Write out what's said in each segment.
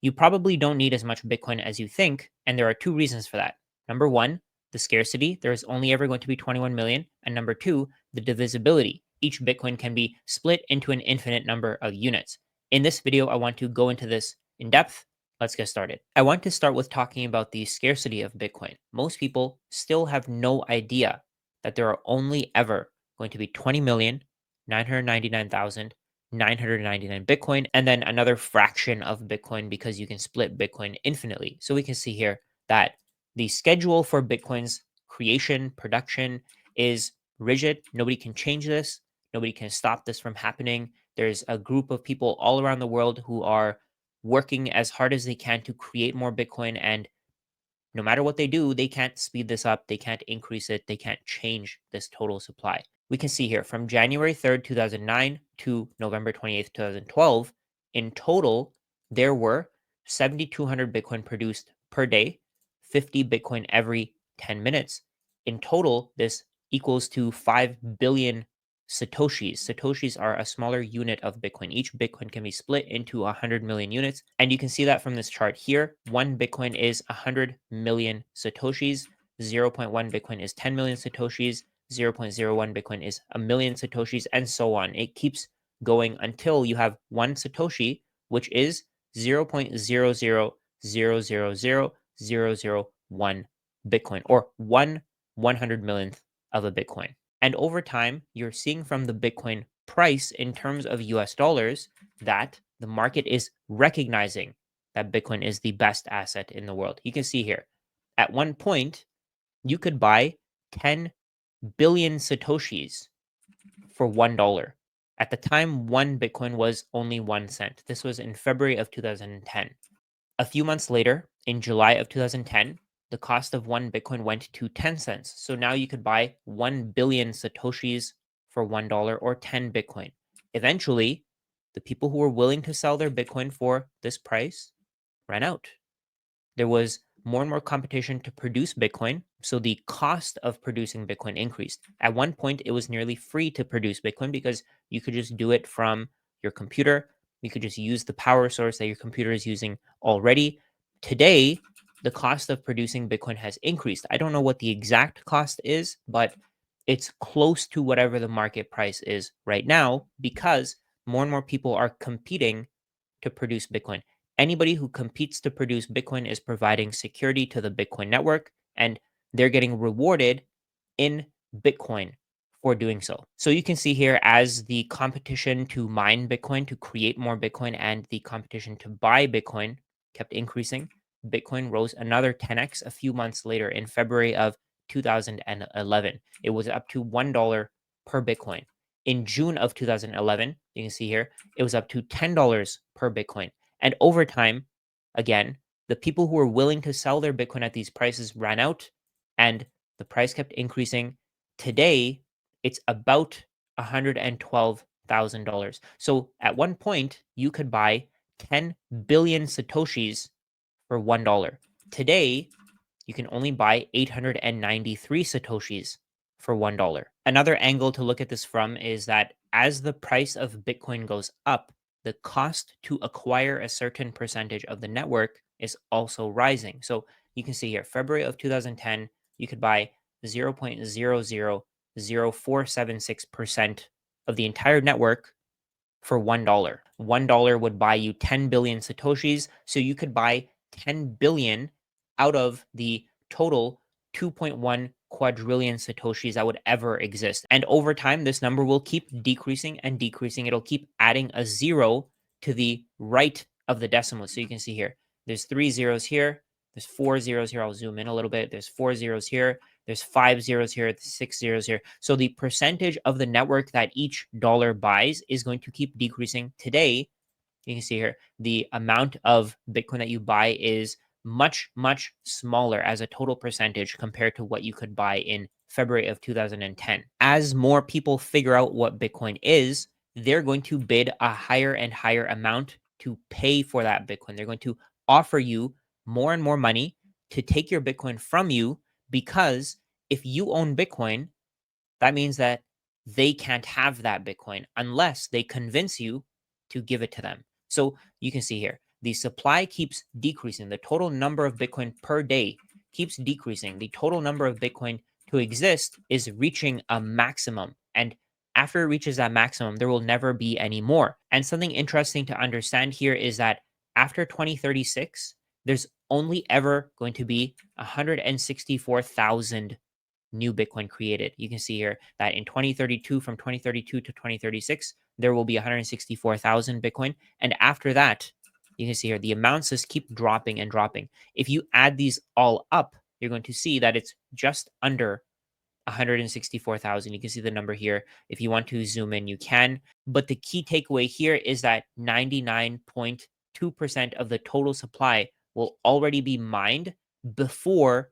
You probably don't need as much Bitcoin as you think, and there are two reasons for that. Number one, the scarcity. There is only ever going to be 21 million. And number two, the divisibility. Each Bitcoin can be split into an infinite number of units. In this video, I want to go into this in depth. Let's get started. I want to start with talking about the scarcity of Bitcoin. Most people still have no idea that there are only ever going to be 20,999,999 Bitcoin, and then another fraction of Bitcoin because you can split Bitcoin infinitely. So we can see here that the schedule for Bitcoin's creation, production is rigid. Nobody can change this. Nobody can stop this from happening. There's a group of people all around the world who are working as hard as they can to create more Bitcoin. And no matter what they do, they can't speed this up. They can't increase it. They can't change this total supply. We can see here from January 3rd, 2009 to November 28th, 2012, in total, there were 7,200 Bitcoin produced per day, 50 Bitcoin every 10 minutes. In total, this equals to 5 billion Satoshis. Satoshis are a smaller unit of Bitcoin. Each Bitcoin can be split into 100 million units. And you can see that from this chart here. One Bitcoin is 100 million Satoshis. 0.1 Bitcoin is 10 million Satoshis. 0.01 Bitcoin is a million Satoshis, and so on. It keeps going until you have one Satoshi, which is 0.000000001 Bitcoin, or 1/100 millionth of a Bitcoin. And over time, you're seeing from the Bitcoin price in terms of US dollars that the market is recognizing that Bitcoin is the best asset in the world. You can see here, at one point, you could buy 10 billion Satoshis for $1. At the time, one Bitcoin was only 1 cent. This was in February of 2010. A few months later, in July of 2010, the cost of one Bitcoin went to 10 cents. So now you could buy 1 billion Satoshis for $1 or 10 Bitcoin. Eventually, the people who were willing to sell their Bitcoin for this price ran out. There was more and more competition to produce Bitcoin, so the cost of producing Bitcoin increased. At one point, it was nearly free to produce Bitcoin because you could just do it from your computer. You could just use the power source that your computer is using already. Today, the cost of producing Bitcoin has increased. I don't know what the exact cost is, but it's close to whatever the market price is right now because more and more people are competing to produce Bitcoin. Anybody who competes to produce Bitcoin is providing security to the Bitcoin network, and they're getting rewarded in Bitcoin for doing so. So you can see here as the competition to mine Bitcoin, to create more Bitcoin, and the competition to buy Bitcoin kept increasing, Bitcoin rose another 10x a few months later in February of 2011. It was up to $1 per Bitcoin. In June of 2011, you can see here, it was up to $10 per Bitcoin. And over time, again, the people who were willing to sell their Bitcoin at these prices ran out and the price kept increasing. Today, it's about $112,000. So at one point, you could buy 10 billion Satoshis for $1. Today, you can only buy 893 Satoshis for $1. Another angle to look at this from is that as the price of Bitcoin goes up, the cost to acquire a certain percentage of the network is also rising. So you can see here, February of 2010, you could buy 0.000476% of the entire network for $1. $1 would buy you 10 billion Satoshis. So you could buy 10 billion out of the total 2.1 quadrillion Satoshis that would ever exist. And over time, this number will keep decreasing and decreasing. It'll keep adding a zero to the right of the decimal. So you can see here, there's 3 zeros here. There's 4 zeros here. I'll zoom in a little bit. There's 4 zeros here. There's 5 zeros here. There's 6 zeros here. So the percentage of the network that each dollar buys is going to keep decreasing. Today, you can see here, the amount of Bitcoin that you buy is much, much smaller as a total percentage compared to what you could buy in February of 2010. As more people figure out what Bitcoin is, they're going to bid a higher and higher amount to pay for that Bitcoin. They're going to offer you more and more money to take your Bitcoin from you because if you own Bitcoin, that means that they can't have that Bitcoin unless they convince you to give it to them. So you can see here, the supply keeps decreasing. The total number of Bitcoin per day keeps decreasing. The total number of Bitcoin to exist is reaching a maximum. And after it reaches that maximum, there will never be any more. And something interesting to understand here is that after 2036, there's only ever going to be 164,000 new Bitcoin created. You can see here that in 2032, from 2032 to 2036, there will be 164,000 Bitcoin. And after that, you can see here the amounts just keep dropping and dropping. If you add these all up, you're going to see that it's just under 164,000. You can see the number here. If you want to zoom in, you can. But the key takeaway here is that 99.2% of the total supply will already be mined before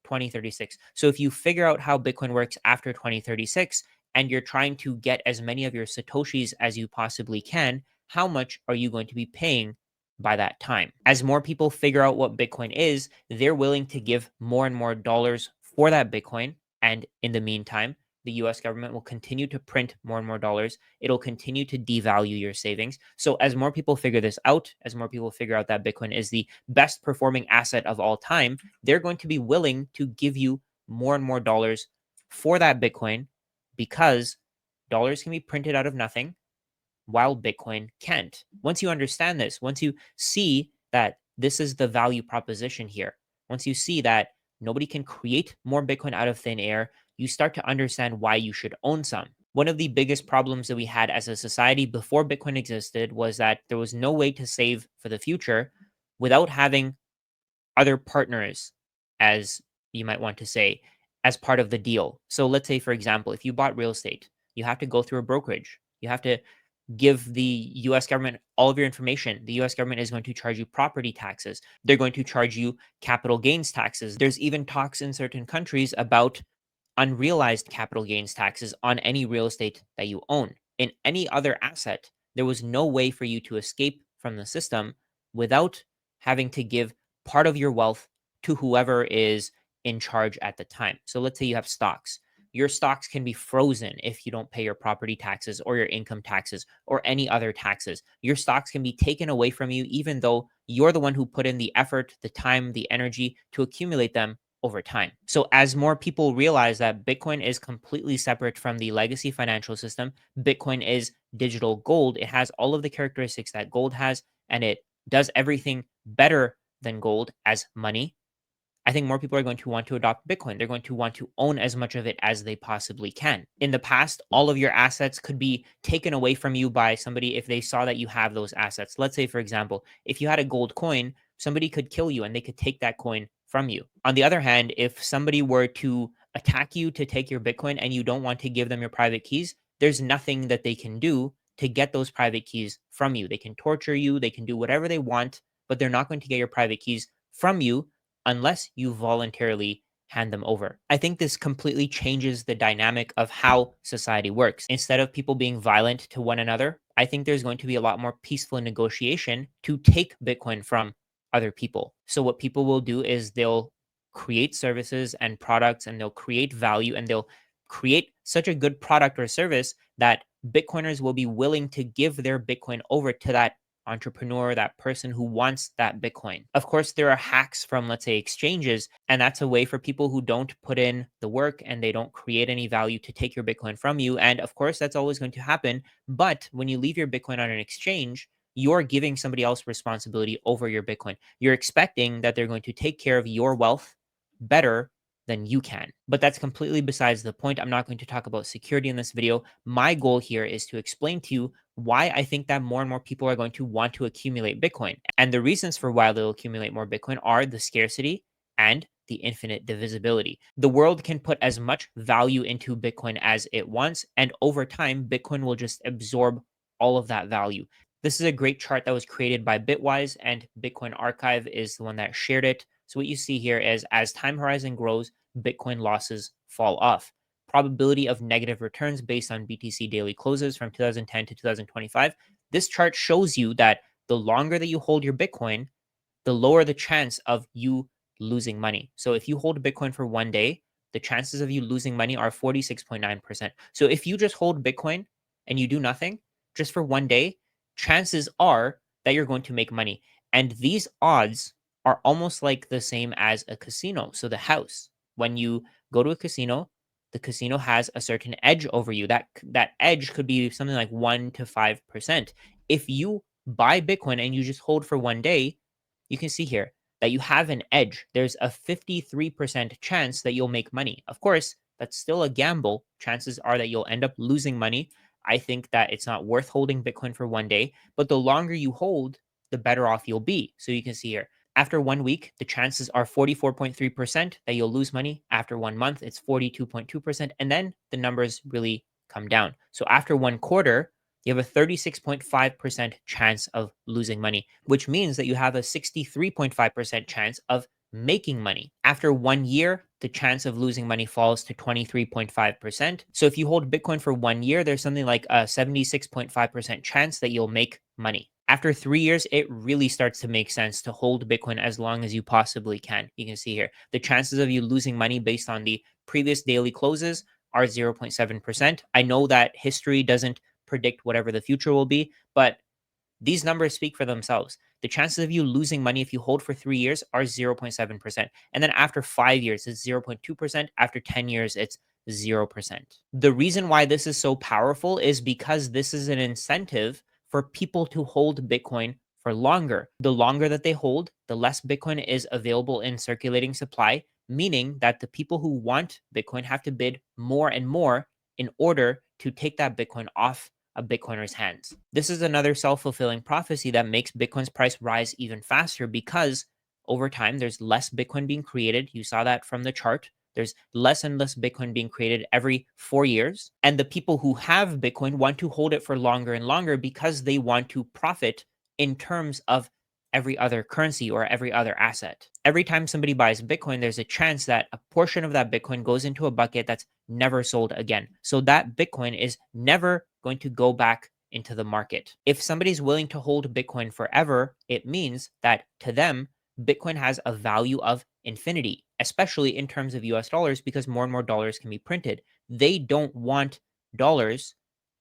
2036. So if you figure out how Bitcoin works after 2036 and you're trying to get as many of your Satoshis as you possibly can, how much are you going to be paying by that time? As more people figure out what Bitcoin is, they're willing to give more and more dollars for that Bitcoin. And in the meantime, the US government will continue to print more and more dollars. It'll continue to devalue your savings. So, as more people figure this out, as more people figure out that Bitcoin is the best performing asset of all time, they're going to be willing to give you more and more dollars for that Bitcoin because dollars can be printed out of nothing while Bitcoin can't. Once you understand this, once you see that this is the value proposition here, once you see that nobody can create more Bitcoin out of thin air, you start to understand why you should own some. One of the biggest problems that we had as a society before Bitcoin existed was that there was no way to save for the future without having other partners, as you might want to say, as part of the deal. So let's say, for example, if you bought real estate, you have to go through a brokerage. You have to give the US government all of your information. The US government is going to charge you property taxes. They're going to charge you capital gains taxes. There's even talks in certain countries about unrealized capital gains taxes on any real estate that you own. In any other asset, there was no way for you to escape from the system without having to give part of your wealth to whoever is in charge at the time. So let's say you have stocks. Your stocks can be frozen if you don't pay your property taxes or your income taxes or any other taxes. Your stocks can be taken away from you, even though you're the one who put in the effort, the time, the energy to accumulate them over time. So, as more people realize that Bitcoin is completely separate from the legacy financial system, Bitcoin is digital gold. It has all of the characteristics that gold has, and it does everything better than gold as money. I think more people are going to want to adopt Bitcoin. They're going to want to own as much of it as they possibly can. In the past, all of your assets could be taken away from you by somebody if they saw that you have those assets. Let's say, for example, if you had a gold coin, somebody could kill you and they could take that coin from you. On the other hand, if somebody were to attack you to take your Bitcoin and you don't want to give them your private keys, there's nothing that they can do to get those private keys from you. They can torture you, they can do whatever they want, but they're not going to get your private keys from you unless you voluntarily hand them over. I think this completely changes the dynamic of how society works. Instead of people being violent to one another, I think there's going to be a lot more peaceful negotiation to take Bitcoin from other people. So, what people will do is they'll create services and products and they'll create value and they'll create such a good product or service that Bitcoiners will be willing to give their Bitcoin over to that entrepreneur, that person who wants that Bitcoin. Of course, there are hacks from, let's say, exchanges, and that's a way for people who don't put in the work and they don't create any value to take your Bitcoin from you. And of course, that's always going to happen. But when you leave your Bitcoin on an exchange, you're giving somebody else responsibility over your Bitcoin. You're expecting that they're going to take care of your wealth better than you can. But that's completely besides the point. I'm not going to talk about security in this video. My goal here is to explain to you why I think that more and more people are going to want to accumulate Bitcoin. And the reasons for why they'll accumulate more Bitcoin are the scarcity and the infinite divisibility. The world can put as much value into Bitcoin as it wants, and over time, Bitcoin will just absorb all of that value. This is a great chart that was created by Bitwise, and Bitcoin Archive is the one that shared it. So what you see here is as time horizon grows, Bitcoin losses fall off. Probability of negative returns based on BTC daily closes from 2010 to 2025. This chart shows you that the longer that you hold your Bitcoin, the lower the chance of you losing money. So if you hold Bitcoin for one day, the chances of you losing money are 46.9%. So if you just hold Bitcoin and you do nothing just for one day, chances are that you're going to make money. And these odds are almost like the same as a casino. So the house, when you go to a casino, the casino has a certain edge over you. That edge could be something like 1 to 5%. If you buy Bitcoin and you just hold for one day, you can see here that you have an edge. There's a 53% chance that you'll make money. Of course, that's still a gamble. Chances are that you'll end up losing money. I think that it's not worth holding Bitcoin for one day, but the longer you hold, the better off you'll be. So you can see here, after 1 week, the chances are 44.3% that you'll lose money. After 1 month, it's 42.2%. And then the numbers really come down. So after 1 quarter, you have a 36.5% chance of losing money, which means that you have a 63.5% chance of making money. After 1 year, the chance of losing money falls to 23.5%. So if you hold Bitcoin for 1 year, there's something like a 76.5% chance that you'll make money. After 3 years, it really starts to make sense to hold Bitcoin as long as you possibly can. You can see here the chances of you losing money based on the previous daily closes are 0.7%. I know that history doesn't predict whatever the future will be, but these numbers speak for themselves. The chances of you losing money if you hold for 3 years are 0.7%. And then after 5 years, it's 0.2%. After 10 years, it's 0%. The reason why this is so powerful is because this is an incentive for people to hold Bitcoin for longer. The longer that they hold, the less Bitcoin is available in circulating supply, meaning that the people who want Bitcoin have to bid more and more in order to take that Bitcoin off a Bitcoiner's hands. This is another self-fulfilling prophecy that makes Bitcoin's price rise even faster because over time there's less Bitcoin being created. You saw that from the chart. There's less and less Bitcoin being created every 4 years. And the people who have Bitcoin want to hold it for longer and longer because they want to profit in terms of every other currency or every other asset. Every time somebody buys Bitcoin, there's a chance that a portion of that Bitcoin goes into a bucket that's never sold again. So that Bitcoin is never going to go back into the market. If somebody's willing to hold Bitcoin forever, it means that to them, Bitcoin has a value of infinity, especially in terms of US dollars, because more and more dollars can be printed. They don't want dollars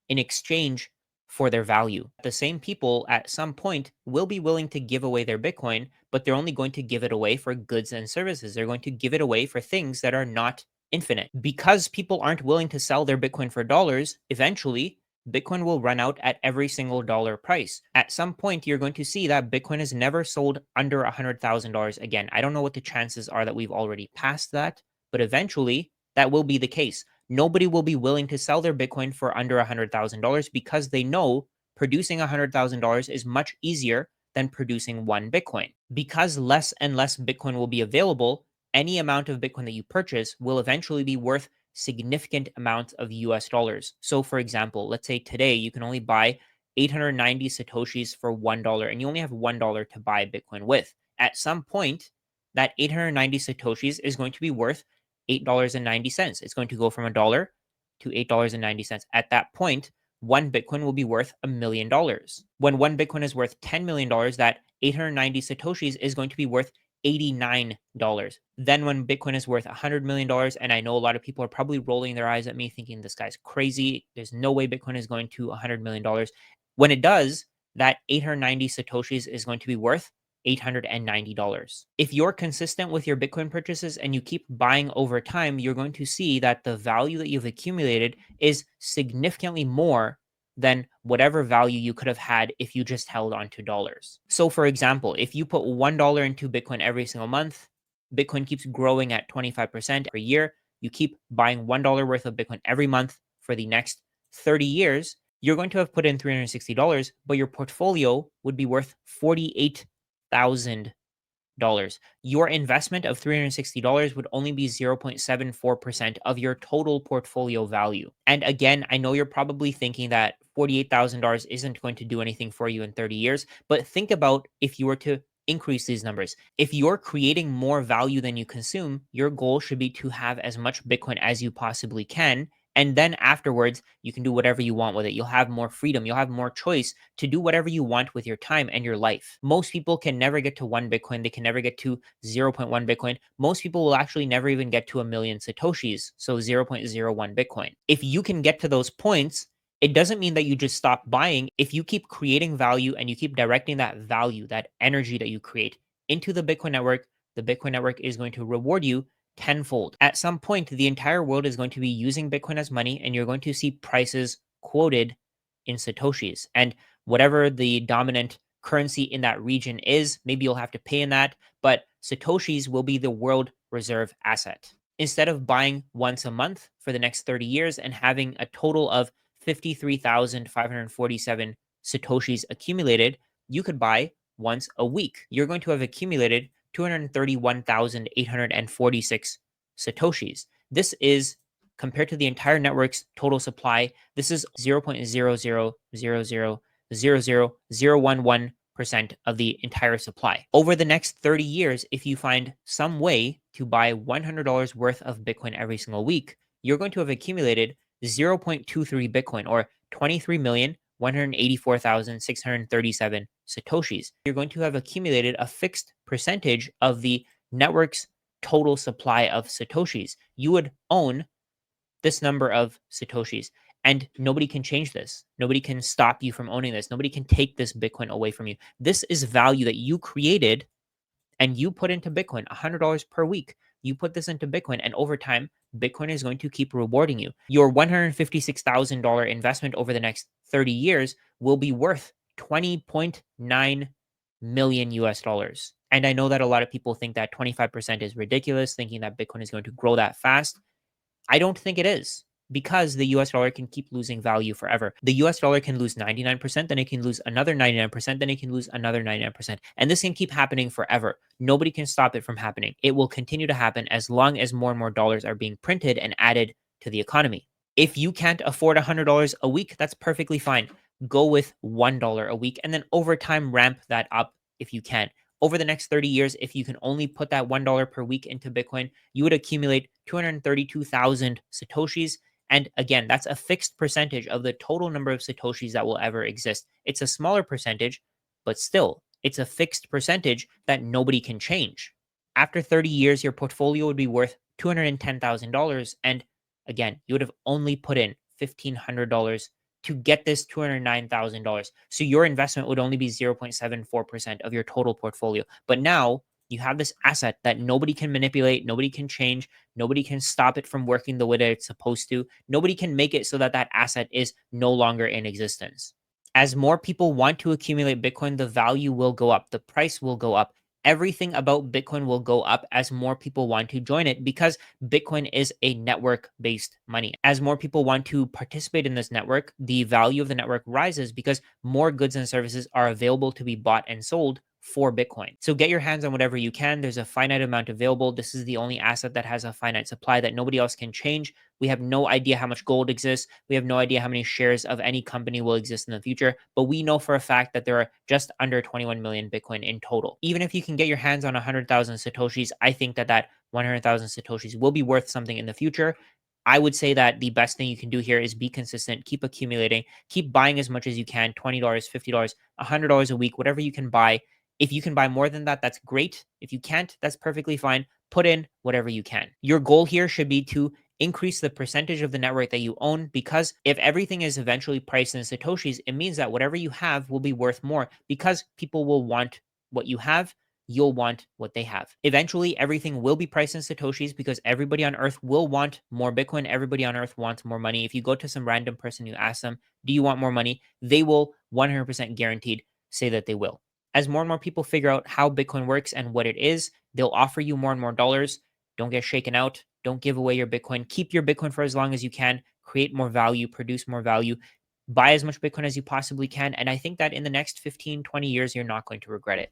in exchange for their value. The same people at some point will be willing to give away their Bitcoin, but they're only going to give it away for goods and services. They're going to give it away for things that are not infinite. Because people aren't willing to sell their Bitcoin for dollars, eventually Bitcoin will run out at every single dollar price. At some point, you're going to see that Bitcoin is never sold under $100,000 again. I don't know what the chances are that we've already passed that, but eventually that will be the case. Nobody will be willing to sell their Bitcoin for under $100,000 because they know producing $100,000 is much easier than producing one Bitcoin. Because less and less Bitcoin will be available, any amount of Bitcoin that you purchase will eventually be worth significant amounts of US dollars. So, for example, let's say today you can only buy 890 Satoshis for $1, and you only have $1 to buy Bitcoin with. At some point, that 890 Satoshis is going to be worth $8.90. It's going to go from a dollar to $8.90. At that point, one Bitcoin will be worth $1 million. When one Bitcoin is worth $10 million, that 890 Satoshis is going to be worth $89. Then when Bitcoin is worth $100 million, and I know a lot of people are probably rolling their eyes at me thinking this guy's crazy. There's no way Bitcoin is going to $100 million. When it does, that 890 Satoshis is going to be worth $890. If you're consistent with your Bitcoin purchases and you keep buying over time, you're going to see that the value that you've accumulated is significantly more than whatever value you could have had if you just held on to dollars. So for example, if you put $1 into Bitcoin every single month, Bitcoin keeps growing at 25% per year. You keep buying $1 worth of Bitcoin every month for the next 30 years, you're going to have put in $360, but your portfolio would be worth $48,000. Your investment of $360 would only be 0.74% of your total portfolio value. And again, I know you're probably thinking that $48,000 isn't going to do anything for you in 30 years, but think about if you were to increase these numbers. If you're creating more value than you consume, your goal should be to have as much Bitcoin as you possibly can. And then afterwards, you can do whatever you want with it. You'll have more freedom. You'll have more choice to do whatever you want with your time and your life. Most people can never get to one Bitcoin. They can never get to zero point 0.1 Bitcoin. Most people will actually never even get to a million Satoshis. So 0.01 Bitcoin. If you can get to those points, It doesn't mean that you just stop buying. If you keep creating value and you keep directing that value, that energy that you create into the Bitcoin network is going to reward you tenfold. At some point, the entire world is going to be using Bitcoin as money, and you're going to see prices quoted in Satoshis. And whatever the dominant currency in that region is, maybe you'll have to pay in that, but Satoshis will be the world reserve asset. Instead of buying once a month for the next 30 years and having a total of 53,547 Satoshis accumulated, you could buy once a week. You're going to have accumulated 231,846 Satoshis. This is, compared to the entire network's total supply, this is 0.000000011% of the entire supply. Over the next 30 years, if you find some way to buy $100 worth of Bitcoin every single week, you're going to have accumulated 0.23 Bitcoin, or 23,184,637 Satoshis. You're going to have accumulated a fixed percentage of the network's total supply of Satoshis. You would own this number of Satoshis, and nobody can change this. Nobody can stop you from owning this. Nobody can take this Bitcoin away from you. This is value that you created and you put into Bitcoin $100 per week. You put this into Bitcoin, and over time, Bitcoin is going to keep rewarding you. Your $156,000 investment over the next 30 years will be worth 20.9 million US dollars. And I know that a lot of people think that 25% is ridiculous, thinking that Bitcoin is going to grow that fast. I don't think it is, because the US dollar can keep losing value forever. The US dollar can lose 99%, then it can lose another 99%, then it can lose another 99%. And this can keep happening forever. Nobody can stop it from happening. It will continue to happen as long as more and more dollars are being printed and added to the economy. If you can't afford $100 a week, that's perfectly fine. Go with $1 a week, and then over time ramp that up if you can. Over the next 30 years, if you can only put that $1 per week into Bitcoin, you would accumulate 232,000 Satoshis. And again, that's a fixed percentage of the total number of Satoshis that will ever exist. It's a smaller percentage, but still, it's a fixed percentage that nobody can change. After 30 years, your portfolio would be worth $210,000. And again, you would have only put in $1,500 to get this $209,000. So your investment would only be 0.74% of your total portfolio. But now you have this asset that nobody can manipulate, nobody can change, nobody can stop it from working the way that it's supposed to. Nobody can make it so that that asset is no longer in existence. As more people want to accumulate Bitcoin, the value will go up, the price will go up. Everything about Bitcoin will go up as more people want to join it, because Bitcoin is a network based money. As more people want to participate in this network, the value of the network rises because more goods and services are available to be bought and sold for Bitcoin. So get your hands on whatever you can. There's a finite amount available. This is the only asset that has a finite supply that nobody else can change. We have no idea how much gold exists. We have no idea how many shares of any company will exist in the future, but we know for a fact that there are just under 21 million Bitcoin in total. Even if you can get your hands on 100,000 Satoshis, I think that that 100,000 Satoshis will be worth something in the future. I would say that the best thing you can do here is be consistent, keep accumulating, keep buying as much as you can, $20, $50, $100 a week, whatever you can buy. If you can buy more than that, that's great. If you can't, that's perfectly fine. Put in whatever you can. Your goal here should be to increase the percentage of the network that you own, because if everything is eventually priced in Satoshis, it means that whatever you have will be worth more, because people will want what you have. You'll want what they have. Eventually, everything will be priced in Satoshis because everybody on Earth will want more Bitcoin. Everybody on Earth wants more money. If you go to some random person, you ask them, do you want more money? They will 100% guaranteed say that they will. As more and more people figure out how Bitcoin works and what it is, they'll offer you more and more dollars. Don't get shaken out. Don't give away your Bitcoin. Keep your Bitcoin for as long as you can. Create more value, produce more value, buy as much Bitcoin as you possibly can. And I think that in the next 15, 20 years, you're not going to regret it.